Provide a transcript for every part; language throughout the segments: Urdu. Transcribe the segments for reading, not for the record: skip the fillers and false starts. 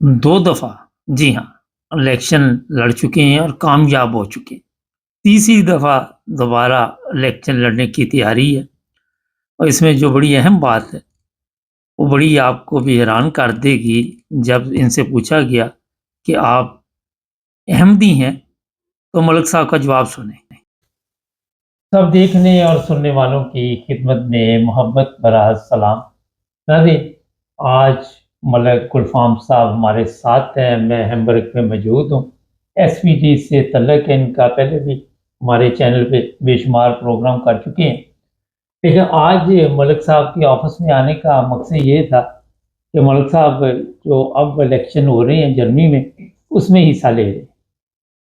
2 دفعہ جی ہاں، الیکشن لڑ چکے ہیں اور کامیاب ہو چکے ہیں۔ تیسری دفعہ دوبارہ الیکشن لڑنے کی تیاری ہے، اور اس میں جو بڑی اہم بات ہے وہ بڑی آپ کو بھی حیران کر دے گی جب ان سے پوچھا گیا کہ آپ احمدی ہیں، تو ملک صاحب کا جواب سنیں۔ سب دیکھنے اور سننے والوں کی خدمت میں محبت بھرا سلام۔ ناظرین، آج ملک گلفام صاحب ہمارے ساتھ ہیں، میں ہیمبرگ میں موجود ہوں۔ ایس پی ٹی سے تعلق ہے ان کا، پہلے بھی ہمارے چینل پہ بے شمار پروگرام کر چکے ہیں، لیکن آج ملک صاحب کے آفس میں آنے کا مقصد یہ تھا کہ ملک صاحب جو اب الیکشن ہو رہے ہیں جرمنی میں، اس میں حصہ لے رہے ہیں،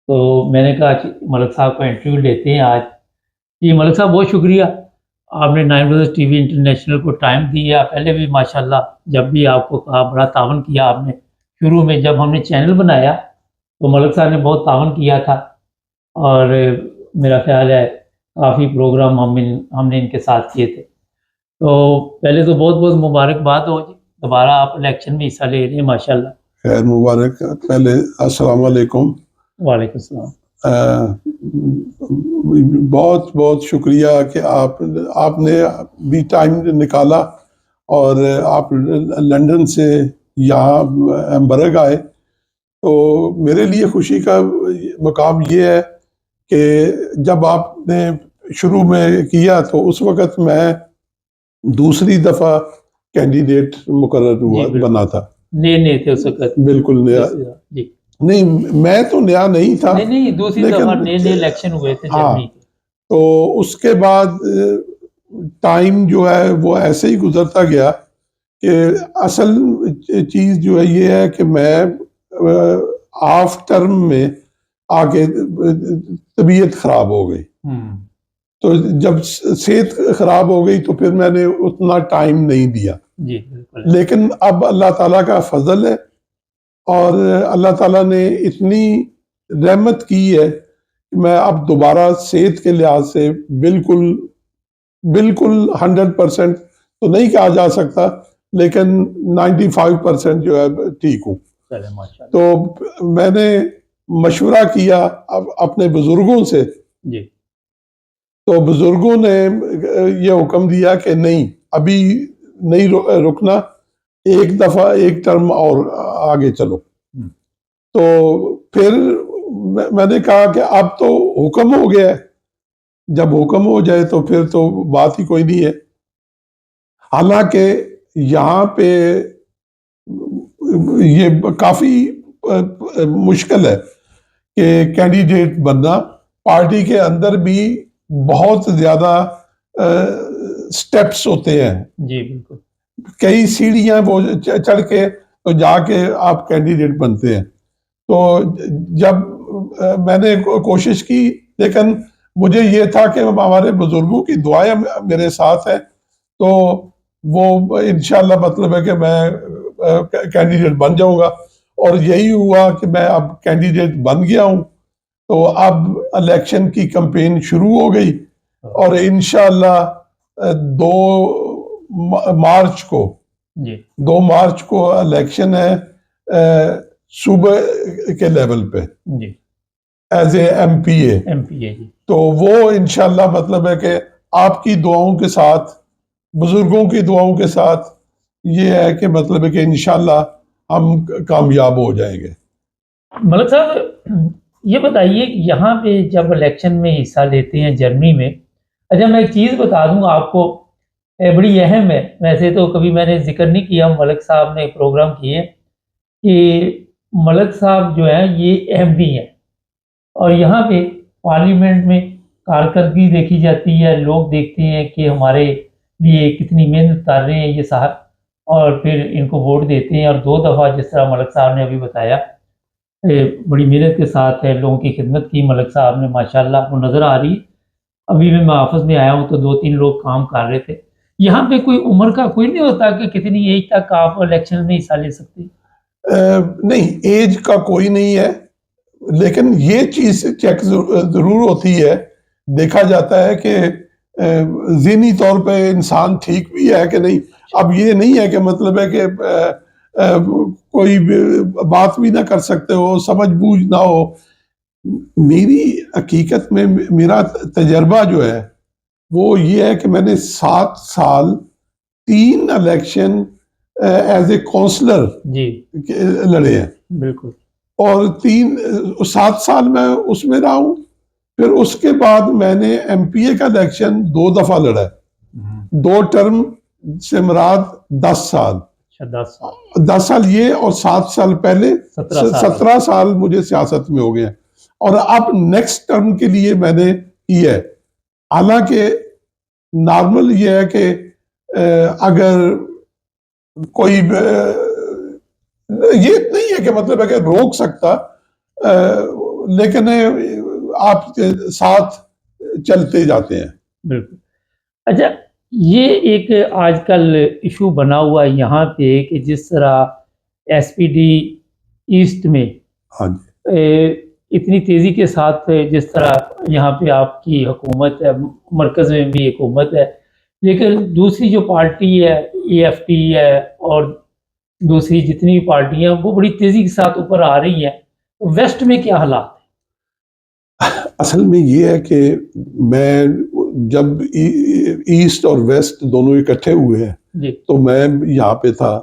تو میں نے کہا ملک صاحب کا انٹرویو لیتے ہیں آج۔ جی ملک صاحب، بہت شکریہ، آپ نے 9 ٹی وی انٹرنیشنل کو ٹائم دیا۔ پہلے بھی ماشاءاللہ جب بھی آپ کو کہا بڑا تعاون کیا آپ نے۔ شروع میں جب ہم نے چینل بنایا تو ملک صاحب نے بہت تعاون کیا تھا، اور میرا خیال ہے کافی پروگرام ہم نے ان کے ساتھ کیے تھے۔ تو پہلے تو بہت بہت مبارکباد ہو جی، دوبارہ آپ الیکشن میں حصہ لے رہے ہیں ماشاءاللہ۔ خیر مبارک۔ پہلے السلام علیکم۔ وعلیکم السلام۔ بہت بہت شکریہ کہ آپ نے بھی ٹائم نکالا اور آپ لندن سے یہاں ہیمبرگ آئے، تو میرے لیے خوشی کا مقام یہ ہے کہ جب آپ نے شروع میں کیا تو اس وقت میں دوسری دفعہ کینڈیڈیٹ مقرر ہوا بنا تھا، نئے تھے اس وقت، بالکل نیا۔ جی نہیں، میں تو نیا نہیں تھا، نہیں، دوسری دفعہ نئے الیکشن ہوئے تھے جرمنی کے۔ تو اس کے بعد ٹائم جو ہے وہ ایسے ہی گزرتا گیا کہ اصل چیز جو ہے یہ ہے کہ میں آف ٹرم میں آ کے طبیعت خراب ہو گئی، تو جب صحت خراب ہو گئی تو پھر میں نے اتنا ٹائم نہیں دیا۔ لیکن اب اللہ تعالیٰ کا فضل ہے، اور اللہ تعالیٰ نے اتنی رحمت کی ہے کہ میں اب دوبارہ صحت کے لحاظ سے بالکل 100% تو نہیں کہا جا سکتا، لیکن 95% جو ہے ٹھیک ہوں۔ تو میں نے مشورہ کیا اپنے بزرگوں سے، تو بزرگوں نے یہ حکم دیا کہ نہیں، ابھی نہیں رکنا، ایک دفعہ ایک ٹرم اور آگے چلو۔ تو پھر میں نے کہا کہ اب تو حکم ہو گیا ہے، جب حکم ہو جائے تو پھر تو بات ہی کوئی نہیں ہے۔ حالانکہ یہاں پہ یہ کافی مشکل ہے کہ کینڈیڈیٹ بننا، پارٹی کے اندر بھی بہت زیادہ سٹیپس ہوتے ہیں، جی بالکل، کئی سیڑھیاں وہ چڑھ کے تو جا کے آپ کینڈیڈیٹ بنتے ہیں۔ تو جب میں نے کوشش کی، لیکن مجھے یہ تھا کہ ہمارے بزرگوں کی دعائیں میرے ساتھ ہیں، تو وہ انشاءاللہ مطلب ہے کہ میں کینڈیڈیٹ بن جاؤں گا، اور یہی ہوا کہ میں اب کینڈیڈیٹ بن گیا ہوں۔ تو اب الیکشن کی کمپین شروع ہو گئی، اور انشاءاللہ 2 مارچ کو الیکشن ہے صوبہ کے لیول پہ، ایز اے ایم پی اے۔ تو وہ انشاءاللہ مطلب ہے کہ آپ کی دعاؤں کے ساتھ، بزرگوں کی دعاؤں کے ساتھ یہ ہے کہ مطلب ہے کہ انشاءاللہ ہم کامیاب ہو جائیں گے۔ ملک صاحب یہ بتائیے کہ یہاں پہ جب الیکشن میں حصہ لیتے ہیں جرمنی میں، اچھا میں ایک چیز بتا دوں آپ کو، بڑی اہم ہے، ویسے تو کبھی میں نے ذکر نہیں کیا، ملک صاحب نے پروگرام کیے کہ ملک صاحب جو ہیں یہ احمدی ہیں، اور یہاں پہ پارلیمنٹ میں کارکردگی دیکھی جاتی ہے، لوگ دیکھتے ہیں کہ ہمارے لیے کتنی محنت کر رہے ہیں یہ صاحب، اور پھر ان کو ووٹ دیتے ہیں، اور 2 دفعہ جس طرح ملک صاحب نے ابھی بتایا بڑی محنت کے ساتھ ہے، لوگوں کی خدمت کی ملک صاحب نے ماشاءاللہ، وہ نظر آ رہی۔ ابھی بھی میں آفس میں آیا ہوں تو 2-3 لوگ کام کر رہے تھے۔ یہاں پہ کوئی عمر کا کوئی نہیں ہوتا کہ کتنی ایج تک آپ الیکشن میں حصہ لے سکتے؟ نہیں، ایج کا کوئی نہیں ہے، لیکن یہ چیز چیک ضرور ہوتی ہے، دیکھا جاتا ہے کہ ذہنی طور پہ انسان ٹھیک بھی ہے کہ نہیں۔ اب یہ نہیں ہے کہ مطلب ہے کہ کوئی بات بھی نہ کر سکتے ہو, سمجھ بوجھ نہ ہو. میری حقیقت میں میرا تجربہ جو ہے وہ یہ ہے کہ میں نے 7 سال 3 الیکشن ایز اے کونسلر لڑے ہیں. بالکل. اور 7 سال میں اس میں رہا ہوں. پھر اس کے بعد میں نے ایم پی اے کا الیکشن 2 دفعہ لڑا ہے. 2 ٹرم سے مراد 10 سال. 10 سال یہ اور 7 سال پہلے 17 سال مجھے سیاست میں ہو گئے ہیں. اور اب نیکسٹ ٹرم کے لیے میں نے کی ہے. حالانکہ نارمل یہ ہے کہ اگر کوئی یہ نہیں ہے کہ مطلب ہے کہ روک سکتا, لیکن آپ کے ساتھ چلتے جاتے ہیں. بالکل. اچھا, یہ ایک آج کل ایشو بنا ہوا ہے یہاں پہ کہ جس طرح ایس پی ڈی ایسٹ میں اتنی تیزی کے ساتھ جس طرح یہاں پہ آپ کی حکومت ہے, مرکز میں بھی حکومت ہے, لیکن دوسری جو پارٹی ہے اے ایف ٹی ہے اور دوسری جتنی پارٹیاں وہ بڑی تیزی کے ساتھ اوپر آ رہی ہیں. ویسٹ میں کیا حالات ہیں؟ اصل میں یہ ہے کہ میں جب ایسٹ اور ویسٹ دونوں اکٹھے ہوئے ہیں تو میں یہاں پہ تھا.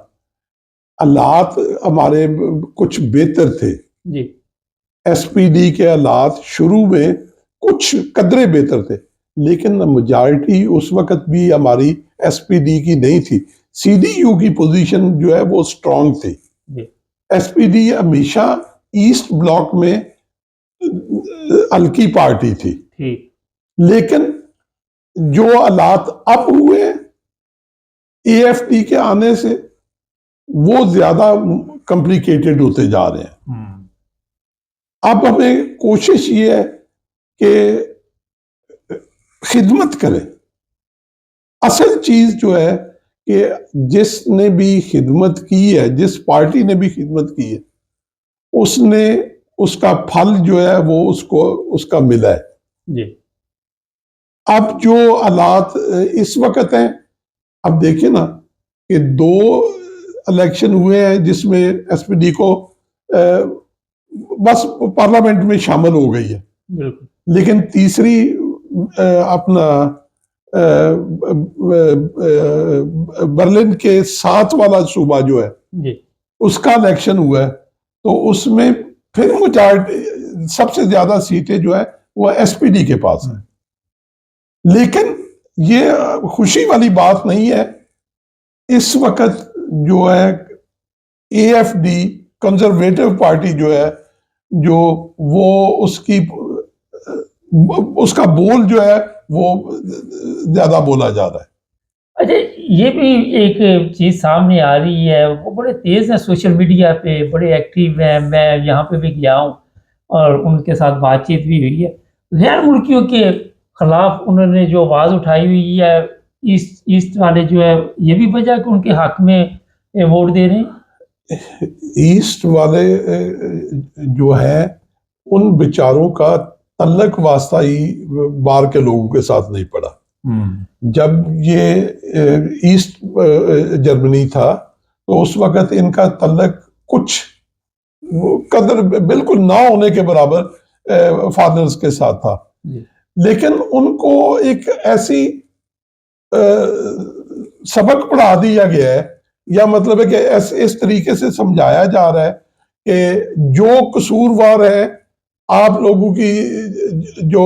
حالات ہمارے کچھ بہتر تھے. ایس پی ڈی کے حالات شروع میں کچھ قدرے بہتر تھے, لیکن میجارٹی اس وقت بھی ہماری ایس پی ڈی کی نہیں تھی. سی ڈی یو کی پوزیشن جو ہے وہ سٹرونگ تھی. ایس پی ڈی ہمیشہ ایسٹ بلاک میں ہلکی پارٹی تھی. لیکن جو حالات اب ہوئے اے ایف ٹی کے آنے سے وہ زیادہ کمپلیکیٹڈ ہوتے جا رہے ہیں. اب ہمیں کوشش یہ ہے کہ خدمت کریں. اصل چیز جو ہے کہ جس نے بھی خدمت کی ہے, جس پارٹی نے بھی خدمت کی ہے, اس نے اس کا پھل جو ہے وہ اس کا ملا ہے. اب جو حالات اس وقت ہیں, اب دیکھیں نا کہ 2 الیکشن ہوئے ہیں جس میں ایس پی ڈی کو بس پارلیمنٹ میں شامل ہو گئی ہے. لیکن تیسری اپنا برلن کے 7 والا صوبہ جو ہے اس کا الیکشن ہوا ہے, تو اس میں پھر میجارٹی سب سے زیادہ سیٹیں جو ہے وہ ایس پی ڈی کے پاس ہیں. لیکن یہ خوشی والی بات نہیں ہے. اس وقت جو ہے A F D conservative party جو ہے جو وہ اس کا بول جو ہے وہ زیادہ بولا جا رہا ہے. اچھا, یہ بھی ایک چیز سامنے آ رہی ہے, وہ بڑے تیز ہیں سوشل میڈیا پہ, بڑے ایکٹیو ہیں. میں یہاں پہ بھی گیا ہوں اور ان کے ساتھ بات چیت بھی ہوئی ہے. غیر ملکیوں کے خلاف انہوں نے جو آواز اٹھائی ہوئی ہے, ایسٹ والے جو ہے, یہ بھی وجہ کہ ان کے حق میں ووٹ دے رہے ہیں. ایسٹ والے جو ہے ان بیچاروں کا تعلق واسطہ ہی باہر کے لوگوں کے ساتھ نہیں پڑا. جب یہ ایسٹ جرمنی تھا تو اس وقت ان کا تعلق کچھ قدر بالکل نہ ہونے کے برابر فادرز کے ساتھ تھا. لیکن ان کو ایک ایسی سبق پڑھا دیا گیا ہے, یا مطلب ہے کہ اس طریقے سے سمجھایا جا رہا ہے کہ جو قصوروار ہے آپ لوگوں کی جو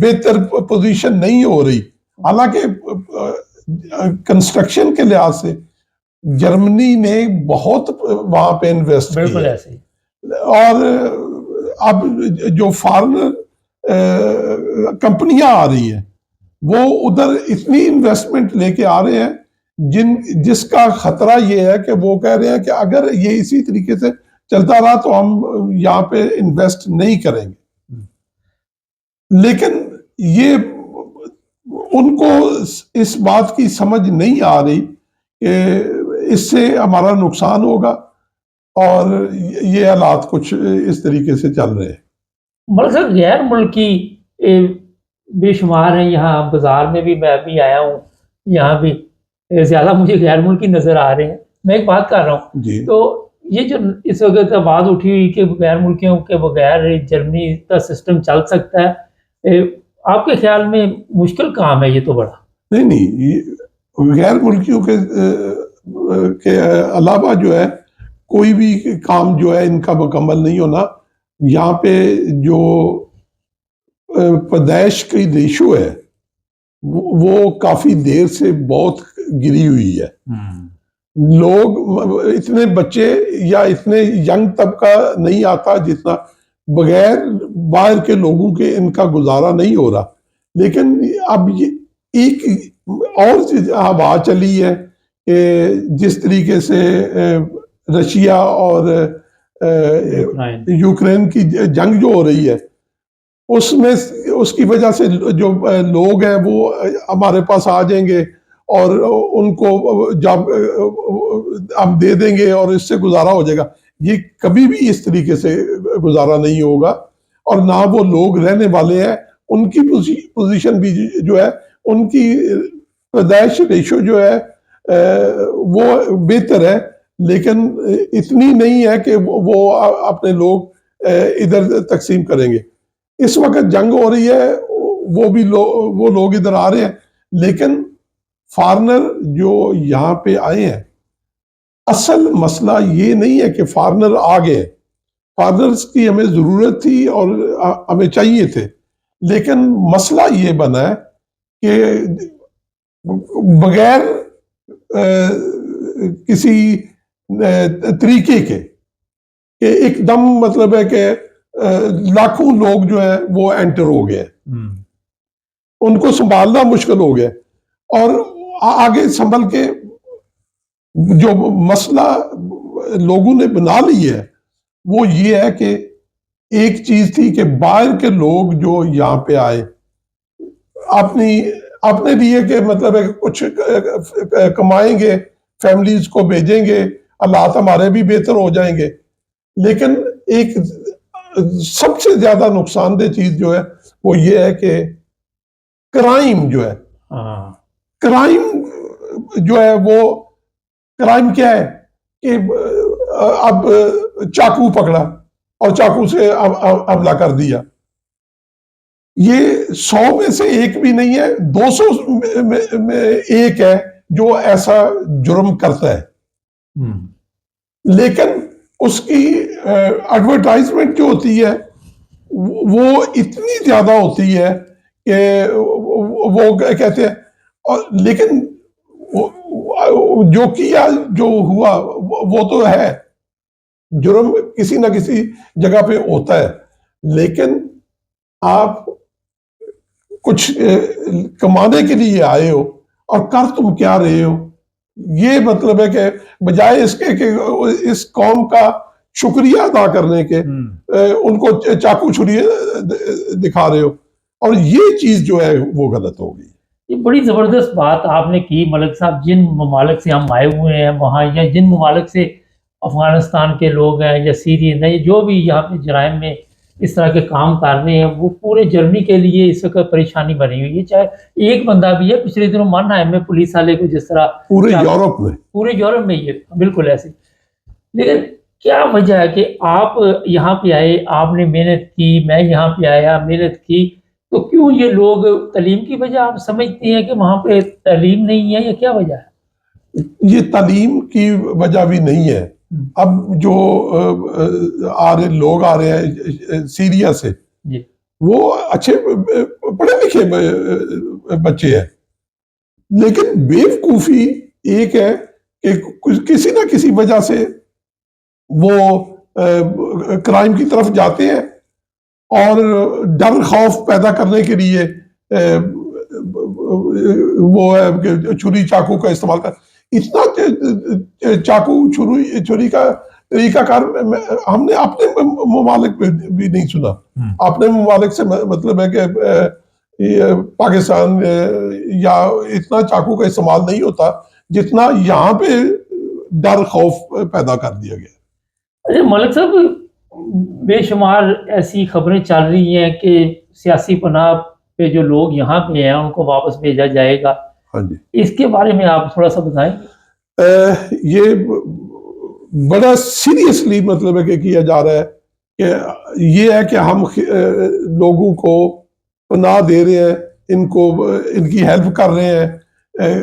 بہتر پوزیشن نہیں ہو رہی. حالانکہ کنسٹرکشن کے لحاظ سے جرمنی نے بہت وہاں پہ انویسٹ کیا, اور اب جو فارن کمپنیاں آ رہی ہیں وہ ادھر اتنی انویسٹمنٹ لے کے آ رہے ہیں جس کا خطرہ یہ ہے کہ وہ کہہ رہے ہیں کہ اگر یہ اسی طریقے سے چلتا رہا تو ہم یہاں پہ انویسٹ نہیں کریں گے. لیکن یہ ان کو اس بات کی سمجھ نہیں آ رہی کہ اس سے ہمارا نقصان ہوگا, اور یہ حالات کچھ اس طریقے سے چل رہے ہیں. مطلب غیر ملکی بے شمار ہیں. یہاں بازار میں بھی میں بھی آیا ہوں, یہاں بھی زیادہ مجھے غیر ملکی نظر آ رہے ہیں. میں ایک بات کر رہا ہوں جی تو یہ جو اس وقت آواز اٹھی ہوئی کہ غیر ملکیوں کے بغیر جرمنی کا سسٹم چل سکتا ہے، آپ کے خیال میں مشکل کام ہے یہ تو بڑا؟ نہیں یہ غیر ملکیوں کے علاوہ جو ہے کوئی بھی کام جو ہے ان کا مکمل نہیں ہونا. یہاں پہ جو پیدائش کی ریشو ہے وہ کافی دیر سے بہت گری ہوئی ہے. لوگ اتنے بچے یا اتنے ینگ طبقہ نہیں آتا جتنا، بغیر باہر کے لوگوں کے ان کا گزارا نہیں ہو رہا. لیکن اب یہ ایک اور ہوا چلی ہے کہ جس طریقے سے رشیا اور یوکرین کی جنگ جو ہو رہی ہے اس میں اس کی وجہ سے جو لوگ ہیں وہ ہمارے پاس آ جائیں گے اور ان کو جب ہم دے دیں گے اور اس سے گزارا ہو جائے گا. یہ کبھی بھی اس طریقے سے گزارا نہیں ہوگا اور نہ وہ لوگ رہنے والے ہیں. ان کی پوزیشن بھی جو ہے، ان کی پیدائش ریشو جو ہے وہ بہتر ہے، لیکن اتنی نہیں ہے کہ وہ اپنے لوگ ادھر تقسیم کریں گے. اس وقت جنگ ہو رہی ہے، وہ لوگ ادھر آ رہے ہیں، لیکن فارنر جو یہاں پہ آئے ہیں، اصل مسئلہ یہ نہیں ہے کہ فارنر آ گئے. فارنرز کی ہمیں ضرورت تھی اور ہمیں چاہیے تھے، لیکن مسئلہ یہ بنا ہے کہ بغیر کسی طریقے کے کہ ایک دم مطلب ہے کہ لاکھوں لوگ جو ہیں وہ انٹر ہو گئے، ان کو سنبھالنا مشکل ہو گیا. اور آگے سنبھل کے جو مسئلہ لوگوں نے بنا لی ہے وہ یہ ہے کہ ایک چیز تھی کہ باہر کے لوگ جو یہاں پہ آئے اپنے لیے کہ مطلب ہے کچھ کمائیں گے، فیملیز کو بھیجیں گے، حالات ہمارے بھی بہتر ہو جائیں گے. لیکن ایک سب سے زیادہ نقصان دہ چیز جو ہے وہ یہ ہے کہ کرائم جو ہے، کرائم جو ہے وہ کرائم کیا ہے کہ اب چاقو پکڑا اور چاقو سے حملہ کر دیا. یہ 100 میں سے ایک بھی نہیں ہے، 200 میں ایک ہے جو ایسا جرم کرتا ہے. لیکن اس کی ایڈورٹائزمنٹ جو ہوتی ہے وہ اتنی زیادہ ہوتی ہے کہ وہ کہتے ہیں. اور لیکن جو کیا جو ہوا وہ تو ہے، جرم کسی نہ کسی جگہ پہ ہوتا ہے، لیکن آپ کچھ کمانے کے لیے آئے ہو اور کر تم کیا رہے ہو. یہ مطلب ہے کہ بجائے اس کے کہ اس قوم کا شکریہ ادا کرنے کے ان کو چاقو چھری دکھا رہے ہو، اور یہ چیز جو ہے وہ غلط ہو گئی. یہ بڑی زبردست بات آپ نے کی ملک صاحب. جن ممالک سے ہم آئے ہوئے ہیں وہاں، یا جن ممالک سے افغانستان کے لوگ ہیں یا سیرین ہیں، جو بھی یہاں پہ جرائم میں اس طرح کے کام کر رہے ہیں، وہ پورے جرمنی کے لیے اس وقت پریشانی بنی ہوئی ہے. چاہے ایک بندہ بھی ہے، پچھلے دنوں ماننا ہے میں پولیس والے کو جس طرح پورے یورپ میں یہ بالکل ایسے. لیکن کیا وجہ ہے کہ آپ یہاں پہ آئے، آپ نے محنت کی، میں یہاں پہ آیا محنت کی، تو کیوں یہ لوگ تعلیم کی وجہ آپ سمجھتے ہیں کہ وہاں پہ تعلیم نہیں ہے، یا کیا وجہ ہے؟ یہ تعلیم کی وجہ بھی نہیں ہے. اب جو لوگ آ رہے ہیں سیریا سے، وہ اچھے پڑھے لکھے بچے ہیں، لیکن بیوقوفی ایک ہے کہ کسی نہ کسی وجہ سے وہ کرائم کی طرف جاتے ہیں اور ڈر خوف پیدا کرنے کے لیے وہ ہے چھری چاقو کا استعمال کر. اتنا چاقو چھری کا طریقہ کار ہم نے اپنے ممالک میں بھی نہیں سنا. اپنے ممالک سے مطلب ہے کہ پاکستان یا اتنا چاقو کا استعمال نہیں ہوتا جتنا یہاں پہ ڈر خوف پیدا کر دیا گیا. اچھا ملک صاحب، بے شمار ایسی خبریں چل رہی ہیں کہ سیاسی پناہ پہ جو لوگ یہاں پہ ہیں ان کو واپس بھیجا جائے گا. ہاں جی اس کے بارے میں آپ تھوڑا سا بتائیں. یہ بڑا سیریسلی مطلب ہے کہ کیا جا رہا ہے کہ یہ ہے کہ ہم لوگوں کو پناہ دے رہے ہیں، ان کی ہیلپ کر رہے ہیں،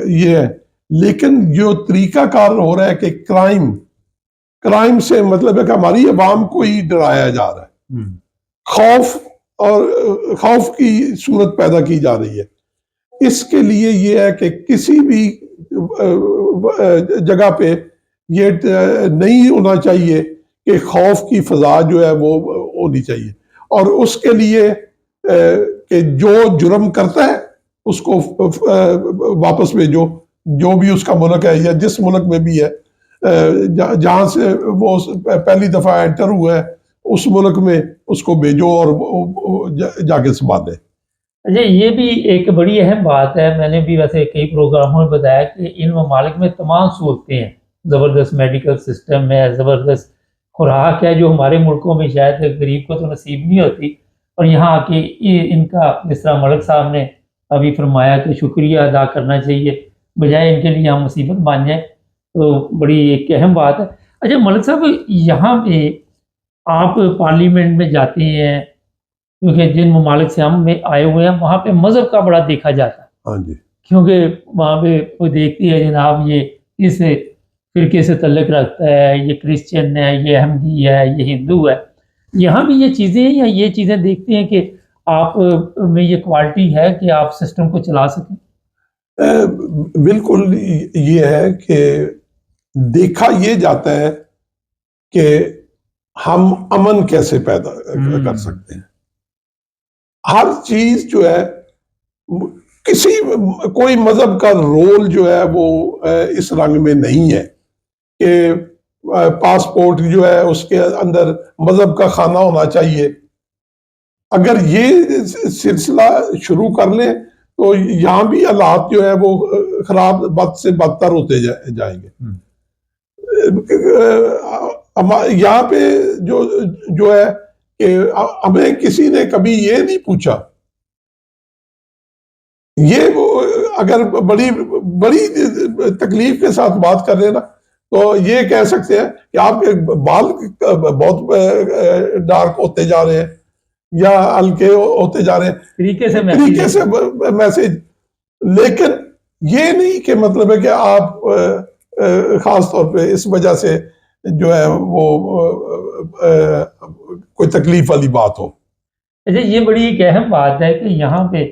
یہ ہے. لیکن جو طریقہ کار ہو رہا ہے کہ کرائم سے مطلب ہے کہ ہماری عوام کو ہی ڈرایا جا رہا ہے، خوف کی صورت پیدا کی جا رہی ہے. اس کے لیے یہ ہے کہ کسی بھی جگہ پہ یہ نہیں ہونا چاہیے کہ خوف کی فضا جو ہے وہ ہونی چاہیے، اور اس کے لیے کہ جو جرم کرتا ہے اس کو واپس بھیجو، جو بھی اس کا ملک ہے یا جس ملک میں بھی ہے، جہاں سے وہ پہلی دفعہ انٹر ہوا ہے اس ملک میں اس کو بھیجو اور جا کے سنبھالے. اچھا، یہ بھی ایک بڑی اہم بات ہے. میں نے بھی ویسے کئی پروگراموں میں بتایا کہ ان ممالک میں تمام سہولتیں ہیں، زبردست میڈیکل سسٹم ہے، زبردست خوراک ہے، جو ہمارے ملکوں میں شاید غریب کو تو نصیب نہیں ہوتی. اور یہاں آ کے ان کا، جس طرح ملک صاحب نے ابھی فرمایا کہ شکریہ ادا کرنا چاہیے، بجائے ان کے لیے ہم مصیبت بن جائیں، تو بڑی ایک اہم بات ہے. اچھا ملک صاحب، یہاں پہ آپ پارلیمنٹ میں جاتے ہیں، کیونکہ جن ممالک سے ہم میں آئے ہوئے ہیں وہاں پہ مذہب کا بڑا دیکھا جاتا ہے. ہاں جی. کیونکہ وہاں پہ کوئی دیکھتی ہے جناب یہ اس فرقے سے تعلق رکھتا ہے، یہ کرسچن ہے، یہ احمدی ہے، یہ ہندو ہے. یہاں بھی یہ چیزیں ہیں یا یہ چیزیں دیکھتے ہیں کہ آپ میں یہ کوالٹی ہے کہ آپ سسٹم کو چلا سکیں؟ بالکل یہ ہے کہ دیکھا یہ جاتا ہے کہ ہم امن کیسے پیدا کر سکتے ہیں. ہر چیز جو ہے کوئی مذہب کا رول جو ہے وہ اس رنگ میں نہیں ہے کہ پاسپورٹ جو ہے اس کے اندر مذہب کا خانہ ہونا چاہیے. اگر یہ سلسلہ شروع کر لیں تو یہاں بھی حالات جو ہے وہ خراب، بد سے بدتر ہوتے جائیں گے. یہاں پہ جو ہے کہ ہمیں کسی نے کبھی یہ نہیں پوچھا، یہ اگر بڑی تکلیف کے ساتھ بات کر رہے ہیں نا تو یہ کہہ سکتے ہیں کہ آپ کے بال بہت ڈارک ہوتے جا رہے ہیں یا ہلکے ہوتے جا رہے ہیں، طریقے سے میسج. لیکن یہ نہیں کہ مطلب ہے کہ آپ خاص طور پہ اس وجہ سے جو ہے وہ کوئی تکلیف والی بات ہو. اچھا، یہ بڑی ایک اہم بات ہے کہ یہاں پہ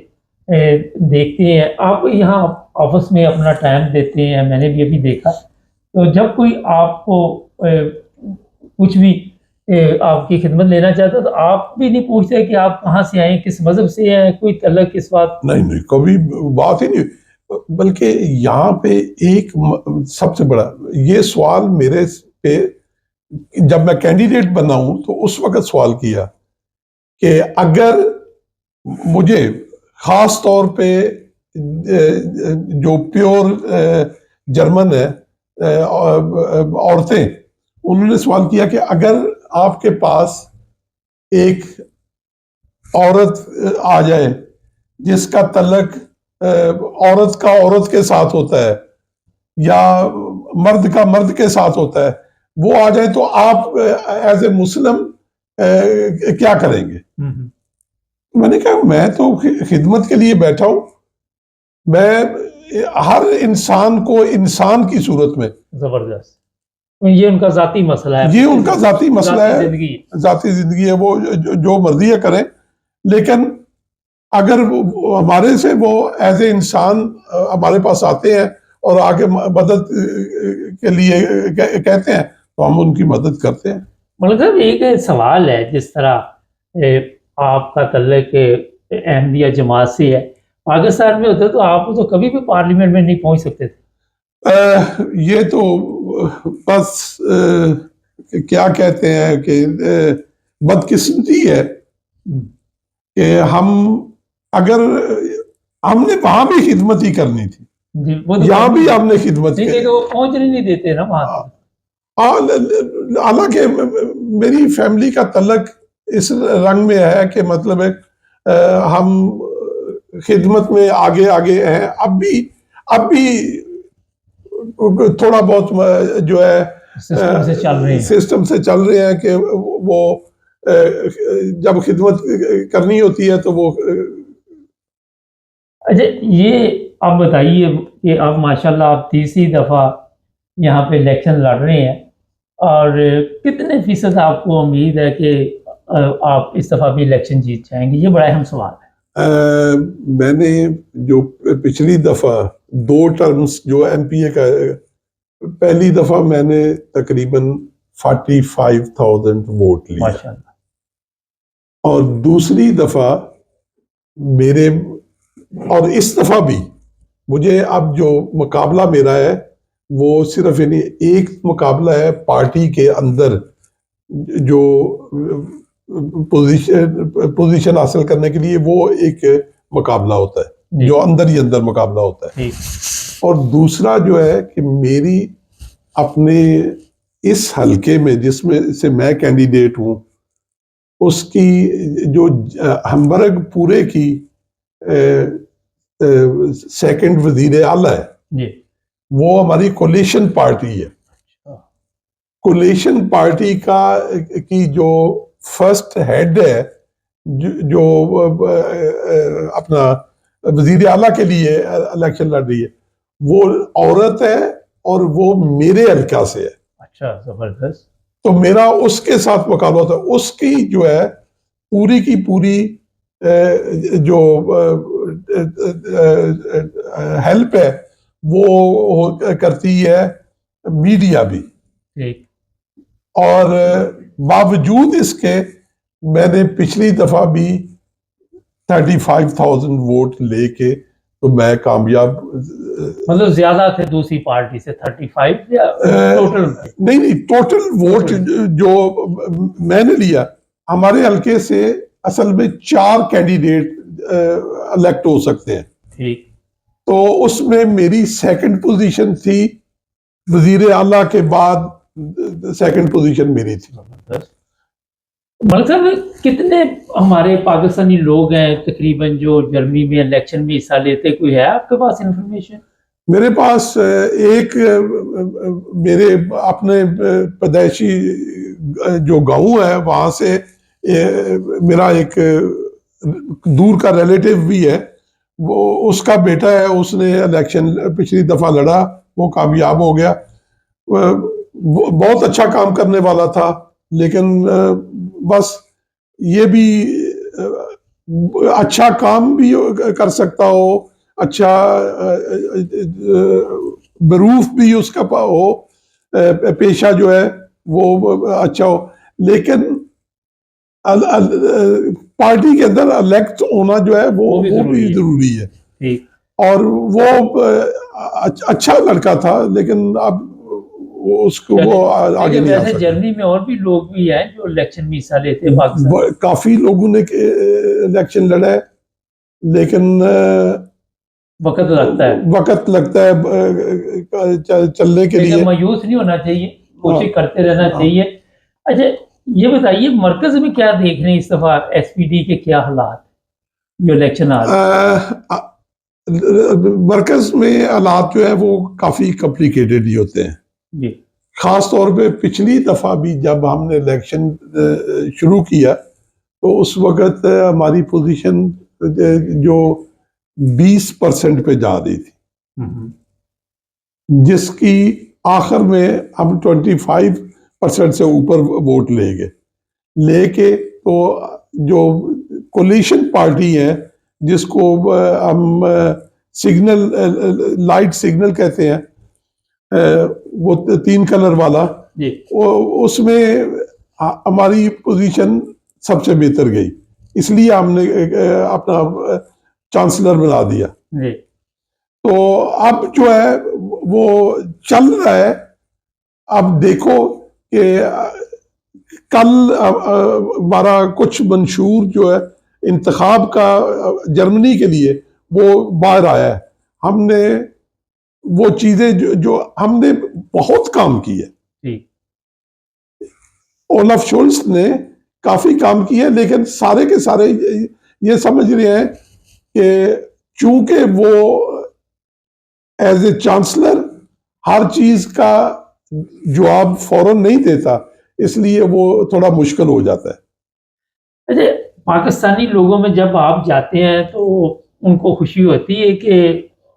دیکھتے ہیں آپ یہاں آفس میں اپنا ٹائم دیتے ہیں. میں نے بھی ابھی دیکھا تو جب کوئی آپ کو کچھ بھی آپ کی خدمت لینا چاہتا تو آپ بھی نہیں پوچھتے کہ آپ کہاں سے آئیں، کس مذہب سے ہیں، کوئی تعلق اس بات؟ نہیں، کبھی بات ہی نہیں. بلکہ یہاں پہ ایک سب سے بڑا یہ سوال میرے پہ جب میں کینڈیڈیٹ بنا ہوں تو اس وقت سوال کیا کہ اگر مجھے خاص طور پہ جو پیور جرمن ہے عورتیں، انہوں نے سوال کیا کہ اگر آپ کے پاس ایک عورت آ جائے جس کا تعلق عورت کا عورت کے ساتھ ہوتا ہے یا مرد کا مرد کے ساتھ ہوتا ہے، وہ آ جائے تو آپ ایز اے مسلم کیا کریں گے؟ میں نے کہا میں تو خدمت کے لیے بیٹھا ہوں، میں ہر انسان کو انسان کی صورت میں. زبردست. یہ ان کا ذاتی مسئلہ ہے، یہ ان کا ذاتی مسئلہ ہے، ذاتی زندگی ہے، وہ جو مرضی ہے کریں. لیکن اگر ہمارے سے وہ ایز اے انسان ہمارے پاس آتے ہیں اور آگے مدد کے لیے کہتے ہیں تو ہم ان کی مدد کرتے ہیں. مطلب ایک سوال ہے، جس طرح آپ کا تعلق احمدیہ جماعت سے ہے، پاکستان میں ہوتا تو آپ تو کبھی بھی پارلیمنٹ میں نہیں پہنچ سکتے تھے. یہ تو بس کیا کہتے ہیں کہ بدقسمتی ہے کہ اگر ہم نے وہاں بھی خدمت ہی کرنی تھی، یہاں بھی ہم نے خدمت کی، پہنچنے نہیں دیتے نا وہاں. حالانکہ میری فیملی کا تعلق اس رنگ میں ہے کہ مطلب ہے ہم خدمت میں آگے ہیں. اب بھی اب بھی تھوڑا بہت جو ہے سسٹم سے چل رہے ہیں. سسٹم سے چل رہے ہیں کہ وہ جب خدمت کرنی ہوتی ہے تو وہ. اچھا یہ آپ بتائیے کہ اب ماشاءاللہ آپ تیسری دفعہ یہاں پہ الیکشن لڑ رہے ہیں اور کتنے فیصد آپ کو امید ہے کہ آپ اس دفعہ بھی الیکشن جیت جائیں گے؟ یہ بڑا اہم سوال ہے. میں نے جو پچھلی دفعہ 2 ٹرمز جو ایم پی اے کا، پہلی دفعہ میں نے تقریباً 45,000 ووٹ لیا ماشاءاللہ. اور دوسری دفعہ میرے، اور اس دفعہ بھی مجھے اب جو مقابلہ میرا ہے وہ صرف یعنی ایک مقابلہ ہے پارٹی کے اندر جو پوزیشن حاصل کرنے کے لیے، وہ ایک مقابلہ ہوتا ہے جو اندر ہی اندر مقابلہ ہوتا ہے. اور دوسرا جو ہے کہ میری اپنے اس حلقے میں جس میں سے میں کینڈیڈیٹ ہوں، اس کی جو ہمبرگ پورے کی سیکنڈ وزیر اعلیٰ ہے، وہ ہماری کولیشن پارٹی ہے. کولیشن پارٹی کی جو فرسٹ ہیڈ ہے، جو اپنا وزیر اعلیٰ کے لیے الیکشن لڑ رہی ہے، وہ عورت ہے اور وہ میرے حلقہ سے ہے. اچھا، زبردست. تو میرا اس کے ساتھ مقابلہ ہوتا ہے. اس کی جو ہے پوری کی پوری جو ہیلپ ہے وہ کرتی ہے میڈیا بھی. اور باوجود اس کے میں نے پچھلی دفعہ بھی 35,000 ووٹ لے کے تو میں کامیاب. مطلب زیادہ تھے دوسری پارٹی سے 35 یا ٹوٹل؟ نہیں، ٹوٹل ووٹ جو میں نے لیا، ہمارے حلقے سے اصل میں 4 کینڈیڈیٹ الیکٹ ہو سکتے ہیں. ٹھیک. تو اس میں میری سیکنڈ پوزیشن تھی، وزیر اعلیٰ کے بعد سیکنڈ پوزیشن میری تھی. ملک صاحب کتنے ہمارے پاکستانی لوگ ہیں تقریباً جو جرمنی میں الیکشن میں حصہ لیتے؟ کوئی ہے آپ کے پاس انفارمیشن؟ میرے پاس ایک میرے اپنے پیدائشی جو گاؤں ہے وہاں سے میرا ایک دور کا ریلیٹیو بھی ہے، وہ اس کا بیٹا ہے، اس نے الیکشن پچھلی دفعہ لڑا، وہ کامیاب ہو گیا. بہت اچھا کام کرنے والا تھا، لیکن بس یہ بھی اچھا کام بھی کر سکتا ہو، اچھا بروف بھی اس کا ہو، پیشہ جو ہے وہ اچھا ہو، لیکن پارٹی کے اندر الیکٹ ہونا جو ہے وہ بھی ضروری ہے. اور وہ اچھا لڑکا تھا، لیکن اب اس کو وہ آگے نہیں آ سکتا. جرمنی میں اور بھی لوگ بھی ہیں جو الیکشن میں حصہ لیتے ہیں پاکستان؟ کافی لوگوں نے الیکشن لڑا ہے، لیکن وقت لگتا ہے چلنے کے لیے. مایوس نہیں ہونا چاہیے، کوشش کرتے رہنا چاہیے. اچھا یہ بتائیے مرکز میں کیا دیکھ رہے ہیں اس دفعہ ایس پی ڈی کے کیا حالات جو الیکشن آ رہے؟ مرکز میں حالات جو ہے وہ کافی کمپلیکیٹڈ ہی ہوتے ہیں. خاص طور پہ پچھلی دفعہ بھی جب ہم نے الیکشن شروع کیا تو اس وقت ہماری پوزیشن جو 20% پہ جا رہی تھی، جس کی آخر میں ہم 25% سے اوپر ووٹ لے کے تو جو کولیشن پارٹی ہے جس کو ہم لائٹ سگنل کہتے ہیں، وہ 3 کلر والا، اس میں ہماری پوزیشن سب سے بہتر گئی، اس لیے ہم نے اپنا چانسلر بنا دیا. تو اب جو ہے وہ چل رہا ہے. اب دیکھو کہ کل ہمارا کچھ منشور جو ہے انتخاب کا جرمنی کے لیے وہ باہر آیا ہے. ہم نے وہ چیزیں جو ہم نے بہت کام کی ہے، اولف شولز نے کافی کام کیا ہے، لیکن سارے کے سارے یہ سمجھ رہے ہیں کہ چونکہ وہ ایز اے چانسلر ہر چیز کا جواب فوراً نہیں دیتا، اس لیے وہ تھوڑا مشکل ہو جاتا ہے۔ اچھا، پاکستانی لوگوں میں جب آپ جاتے ہیں تو ان کو خوشی ہوتی ہے کہ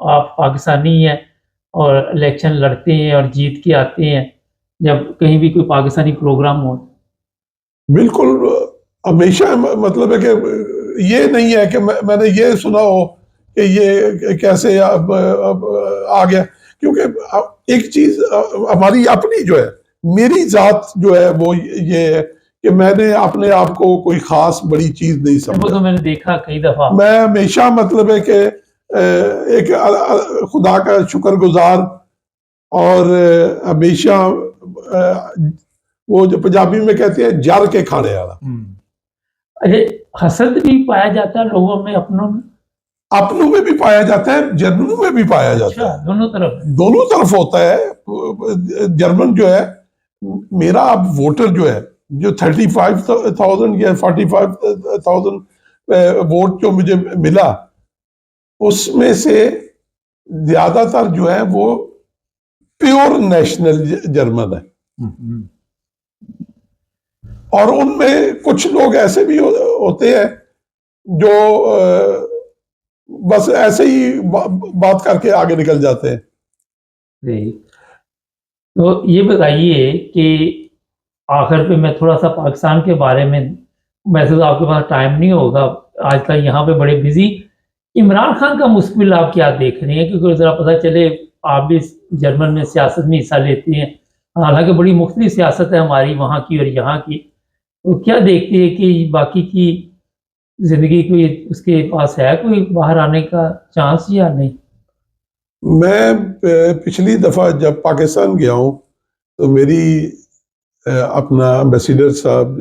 آپ پاکستانی ہیں اور الیکشن لڑتے ہیں اور جیت کے آتے ہیں جب کہیں بھی کوئی پاکستانی پروگرام ہو؟ بالکل، ہمیشہ مطلب ہے کہ یہ نہیں ہے کہ میں نے یہ سنا ہو کہ یہ کیسے اب آ گیا، کیونکہ ایک چیز ہماری اپنی جو ہے، میری ذات جو ہے وہ یہ ہے کہ میں نے اپنے آپ کو کوئی خاص بڑی چیز نہیں وہ سمجھا۔ تو میں نے دیکھا کئی دفعہ۔ میں ہمیشہ مطلب ہے کہ ایک خدا کا شکر گزار، اور ہمیشہ وہ جو پنجابی میں کہتے ہیں جر کے کھانے والا۔ اچھا، حسد بھی پایا جاتا ہے لوگوں میں، اپنوں میں؟ اپنوں میں بھی پایا جاتا ہے، جرمنوں میں بھی پایا جاتا اچھا، ہے، دونوں طرف؟ دونوں طرف ہوتا ہے۔ جرمن جو ہے، میرا اب ووٹر جو ہے، جو 35,000 یا 45,000 ووٹ جو مجھے ملا، اس میں سے زیادہ تر جو ہے وہ پیور نیشنل جرمن ہے، اور ان میں کچھ لوگ ایسے بھی ہوتے ہیں جو بس ایسے ہی بات کر کے آگے نکل جاتے ہیں۔ تو یہ بتائیے کہ آخر پہ میں تھوڑا سا پاکستان کے بارے میں، ویسے تو آپ کے پاس ٹائم نہیں ہوگا آج کل، یہاں پہ بڑے بزی، عمران خان کا مستقبل آپ کیا دیکھ رہے ہیں؟ کیونکہ ذرا پتہ چلے آپ بھی جرمن میں سیاست میں حصہ لیتے ہیں، حالانکہ بڑی مختلف سیاست ہے ہماری وہاں کی اور یہاں کی، تو کیا دیکھتے ہیں کہ باقی کی زندگی کوئی اس کے پاس ہے کوئی باہر آنے کا چانس یا نہیں؟ میں پچھلی دفعہ جب پاکستان گیا ہوں تو میری اپنا ایمبیسیڈر صاحب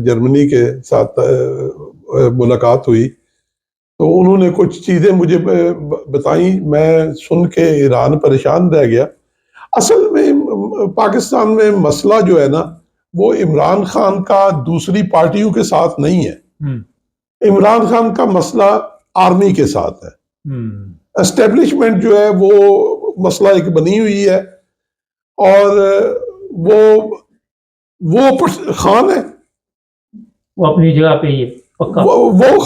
جرمنی کے ساتھ ملاقات ہوئی، تو انہوں نے کچھ چیزیں مجھے بتائیں، میں سن کے ایران پریشان رہ گیا۔ اصل میں پاکستان میں مسئلہ جو ہے نا، وہ عمران خان کا دوسری پارٹیوں کے ساتھ نہیں ہے، عمران خان کا مسئلہ آرمی کے ساتھ ہے۔ اسٹیبلشمنٹ جو ہے وہ مسئلہ ایک بنی ہوئی ہے، اور وہ خان ہے، وہ اپنی جگہ پہ ہی ہے پکا؟ وہ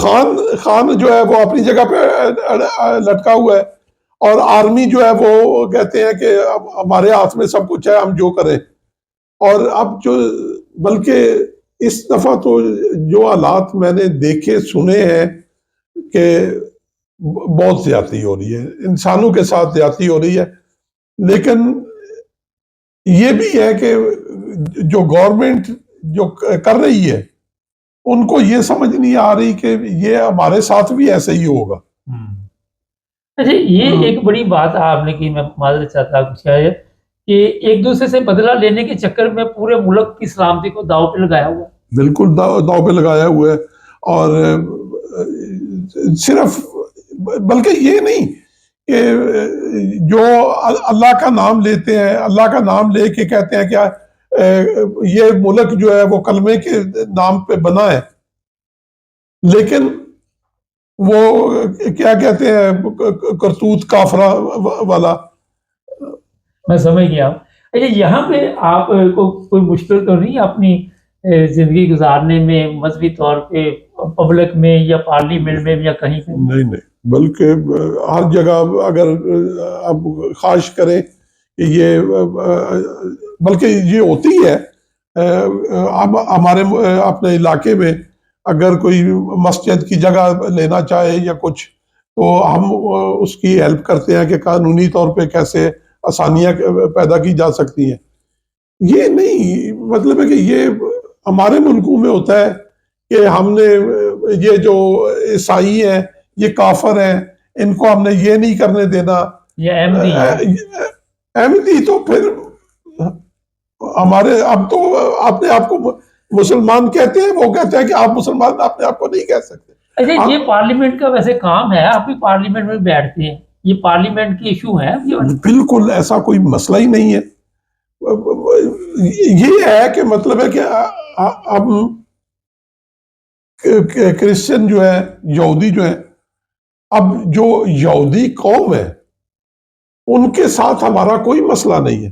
خان جو ہے وہ اپنی جگہ پہ لٹکا ہوا ہے، اور آرمی جو ہے وہ کہتے ہیں کہ ہمارے ہاتھ میں سب کچھ ہے، ہم جو کریں۔ اور اب جو بلکہ اس دفعہ تو جو حالات میں نے دیکھے سنے ہیں کہ بہت زیادتی ہو رہی ہے، انسانوں کے ساتھ زیادتی ہو رہی ہے، لیکن یہ بھی ہے کہ جو گورنمنٹ جو کر رہی ہے، ان کو یہ سمجھ نہیں آ رہی کہ یہ ہمارے ساتھ بھی ایسے ہی ہوگا۔ اچھا، یہ ایک بڑی بات آپ نے کی، میں معذرت چاہتا ہوں کہ ایک دوسرے سے بدلہ لینے کے چکر میں پورے ملک کی سلامتی کو داؤ پہ لگایا ہوا ہے۔ بالکل داؤ پہ لگایا ہوا ہے، اور صرف بلکہ یہ نہیں کہ جو اللہ کا نام لیتے ہیں، اللہ کا نام لے کے کہتے ہیں کہ یہ ملک جو ہے وہ کلمے کے نام پہ بنا ہے، لیکن وہ کیا کہتے ہیں کرتوت کافرہ والا۔ میں سمجھ گیا۔ اچھا، یہاں پہ آپ کو کوئی مشکل تو نہیں اپنی زندگی گزارنے میں، مذہبی طور پہ پبلک میں یا پارلیمنٹ میں یا کہیں پہ؟ نہیں، بلکہ ہر جگہ اگر آپ خواہش کریں کہ یہ، بلکہ یہ ہوتی ہے ہمارے اپنے علاقے میں، اگر کوئی مسجد کی جگہ لینا چاہے یا کچھ، تو ہم اس کی ہیلپ کرتے ہیں کہ قانونی طور پہ کیسے آسانیاں پیدا کی جا سکتی ہیں۔ یہ نہیں مطلب ہے کہ یہ ہمارے ملکوں میں ہوتا ہے کہ ہم نے یہ جو عیسائی ہیں یہ کافر ہیں، ان کو ہم نے یہ نہیں کرنے دینا، یہ احمدی تو پھر ہمارے، اب تو اپنے آپ کو مسلمان کہتے ہیں، وہ کہتے ہیں کہ آپ مسلمان اپنے آپ کو نہیں کہہ سکتے۔ اچھا، یہ پارلیمنٹ کا ویسے کام ہے، آپ بھی پارلیمنٹ میں بیٹھتے ہیں، یہ پارلیمنٹ کی ایشو ہے؟ بالکل ایسا کوئی مسئلہ ہی نہیں ہے۔ یہ ہے کہ مطلب ہے کہ ہم کرسچن جو ہے، یہودی جو ہے، اب جو یہودی قوم ہے ان کے ساتھ ہمارا کوئی مسئلہ نہیں ہے.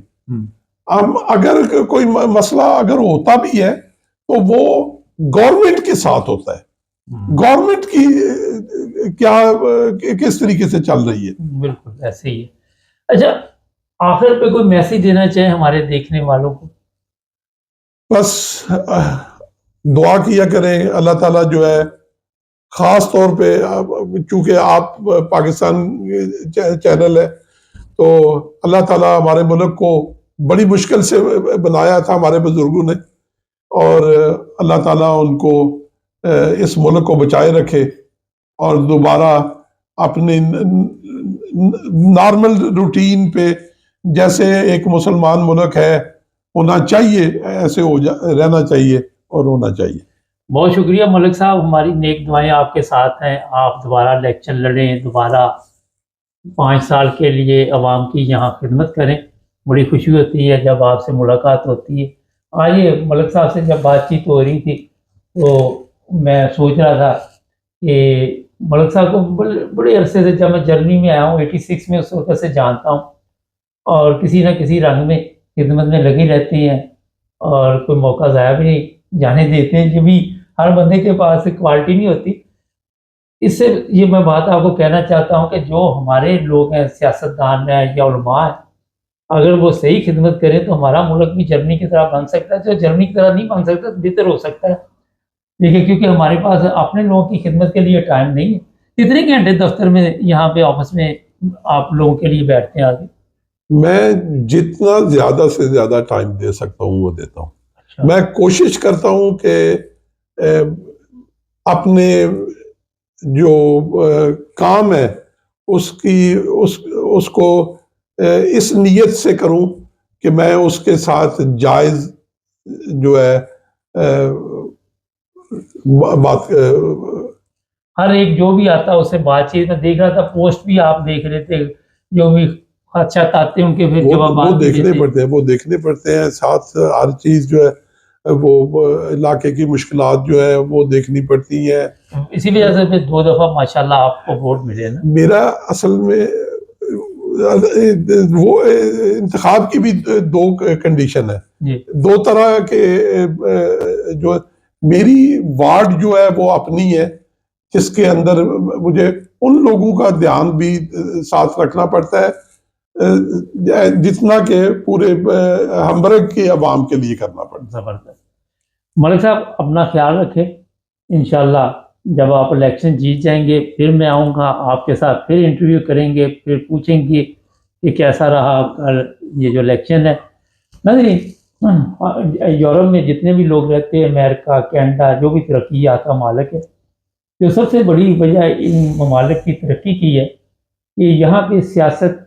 ہم اگر کوئی مسئلہ اگر ہوتا بھی ہے تو وہ گورنمنٹ کے ساتھ ہوتا ہے. گورنمنٹ کی کیا کس طریقے سے چل رہی ہے. بالکل ایسے ہی ہے. اچھا آخر پہ کوئی میسج دینا چاہیں ہمارے دیکھنے والوں کو؟ بس دعا کیا کریں. اللہ تعالیٰ جو ہے خاص طور پہ چونکہ آپ پاکستان چینل ہے تو اللہ تعالیٰ ہمارے ملک کو بڑی مشکل سے بنایا تھا ہمارے بزرگوں نے, اور اللہ تعالیٰ ان کو اس ملک کو بچائے رکھے اور دوبارہ اپنی نارمل روٹین پہ جیسے ایک مسلمان ملک ہے ہونا چاہیے ایسے رہنا چاہیے اور ہونا چاہیے. بہت شکریہ ملک صاحب, ہماری نیک دعائیں آپ کے ساتھ ہیں. آپ دوبارہ الیکشن لڑیں, دوبارہ 5 سال کے لیے عوام کی یہاں خدمت کریں. بڑی خوشی ہوتی ہے جب آپ سے ملاقات ہوتی ہے. آئیے ملک صاحب سے جب بات چیت ہو رہی تھی تو میں سوچ رہا تھا کہ ملک صاحب کو بڑے عرصے سے جب میں جرمنی میں آیا ہوں 86 میں اس وقت سے جانتا ہوں, اور کسی نہ کسی رنگ میں خدمت میں لگی رہتی ہیں اور کوئی موقع ضائع بھی نہیں جانے دیتے ہیں. جو بھی ہر بندے کے پاس کوالٹی نہیں ہوتی. اس سے یہ میں بات آپ کو کہنا چاہتا ہوں کہ جو ہمارے لوگ ہیں, سیاستدان ہیں یا علماء ہیں, اگر وہ صحیح خدمت کریں تو ہمارا ملک بھی جرمنی کی طرح بن سکتا ہے. جو جرمنی کی طرح نہیں بن سکتا بہتر ہو سکتا ہے. دیکھیے کیونکہ ہمارے پاس اپنے لوگوں کی خدمت کے لیے ٹائم نہیں ہے. کتنے گھنٹے دفتر میں یہاں پہ آفس میں آپ لوگوں کے لیے بیٹھتے ہیں آگے؟ میں جتنا زیادہ سے زیادہ ٹائم دے سکتا ہوں وہ دیتا ہوں. میں کوشش کرتا ہوں کہ اپنے جو کام ہے اس کو اس نیت سے کروں کہ میں اس کے ساتھ جائز جو ہے بات ہر ایک جو بھی آتا ہے اس سے بات چیت. میں دیکھ رہا تھا پوسٹ بھی آپ دیکھ رہے تھے, جو بھی خدشات آتے ہیں ان کے پھر جوابات وہ دیکھنے پڑتے ہیں. ساتھ ہر چیز جو ہے وہ علاقے کی مشکلات جو ہے وہ دیکھنی پڑتی ہیں. اسی وجہ سے پھر 2 دفعہ ماشاءاللہ آپ کو ووٹ ملے نا. میرا اصل میں وہ انتخاب کی بھی 2 کنڈیشن ہے. 2 طرح کے جو میری وارڈ جو ہے وہ اپنی ہے جس کے اندر مجھے ان لوگوں کا دھیان بھی ساتھ رکھنا پڑتا ہے جتنا کہ پورے ہمبرگ کے عوام کے لیے کرنا پڑتا ہے. زبردست. ملک صاحب اپنا خیال رکھیں. انشاءاللہ جب آپ الیکشن جیت جائیں گے پھر میں آؤں گا آپ کے ساتھ, پھر انٹرویو کریں گے, پھر پوچھیں گے کہ کیسا رہا یہ جو الیکشن ہے. یورپ میں جتنے بھی لوگ رہتے ہیں, امریکہ, کینیڈا, جو بھی ترقی یافتہ ممالک ہے, جو سب سے بڑی وجہ ان ممالک کی ترقی کی ہے کہ یہاں پہ سیاست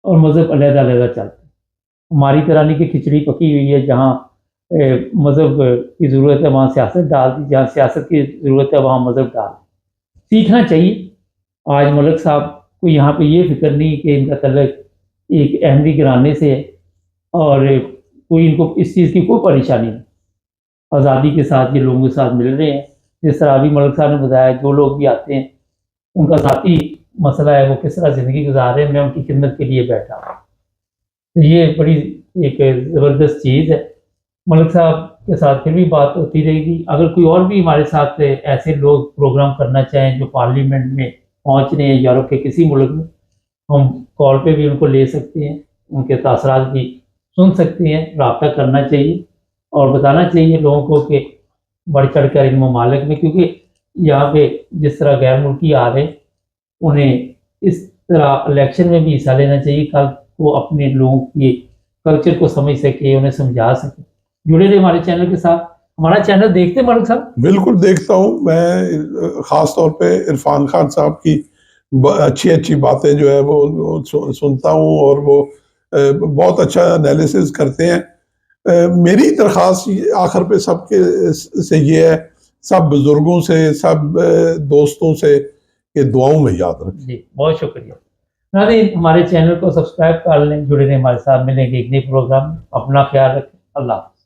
اور مذہب علیحدہ علیحدہ چلتے ہیں. ہماری طرح نہیں کہ کھچڑی پکی ہوئی ہے, جہاں مذہب کی ضرورت ہے وہاں سیاست ڈال دی, جہاں سیاست کی ضرورت ہے وہاں مذہب ڈال دی. سیکھنا چاہیے. آج ملک صاحب کو یہاں پہ یہ فکر نہیں کہ ان کا تعلق ایک احمدی گھرانے سے ہے اور کوئی ان کو اس چیز کی کوئی پریشانی نہیں. آزادی کے ساتھ یہ لوگوں کے ساتھ مل رہے ہیں. جس طرح ابھی ملک صاحب نے بتایا جو لوگ بھی آتے ہیں ان کا ذاتی مسئلہ ہے وہ کس طرح زندگی گزار رہے ہیں, میں ان کی خدمت کے لیے بیٹھا ہوں. یہ بڑی ایک زبردست چیز ہے. ملک صاحب کے ساتھ پھر بھی بات ہوتی رہے گی. اگر کوئی اور بھی ہمارے ساتھ ایسے لوگ پروگرام کرنا چاہیں جو پارلیمنٹ میں پہنچ رہے ہیں یورپ کے کسی ملک میں, ہم کال پہ بھی ان کو لے سکتے ہیں, ان کے تاثرات بھی سن سکتے ہیں. رابطہ کرنا چاہیے اور بتانا چاہیے لوگوں کو کہ بڑھ چڑھ کر ان ممالک میں, کیونکہ یہاں پہ جس طرح غیر ملکی آ رہے ہیں انہیں اس طرح الیکشن میں بھی حصہ لینا چاہیے. کل کو اپنے لوگوں کے کلچر کو سمجھ سکے, انہیں سمجھا سکے. جڑے رہے ہمارے چینل کے ساتھ. ہمارا چینل دیکھتے ہیں ملک صاحب؟ بالکل دیکھتا ہوں. میں خاص طور پہ عرفان خان صاحب کی اچھی باتیں جو ہے وہ سنتا ہوں اور وہ بہت اچھا انالیسز کرتے ہیں. میری درخواست آخر پہ سب کے سے یہ ہے, سب بزرگوں سے, سب دوستوں سے کہ دعاؤں میں یاد رکھیں. جی بہت شکریہ. ناظرین ہمارے چینل کو سبسکرائب کر لیں. جڑے رہیں ہمارے ساتھ. ملیں گے ایک نئے پروگرام میں. اپنا خیال رکھیں. اللہ حافظ.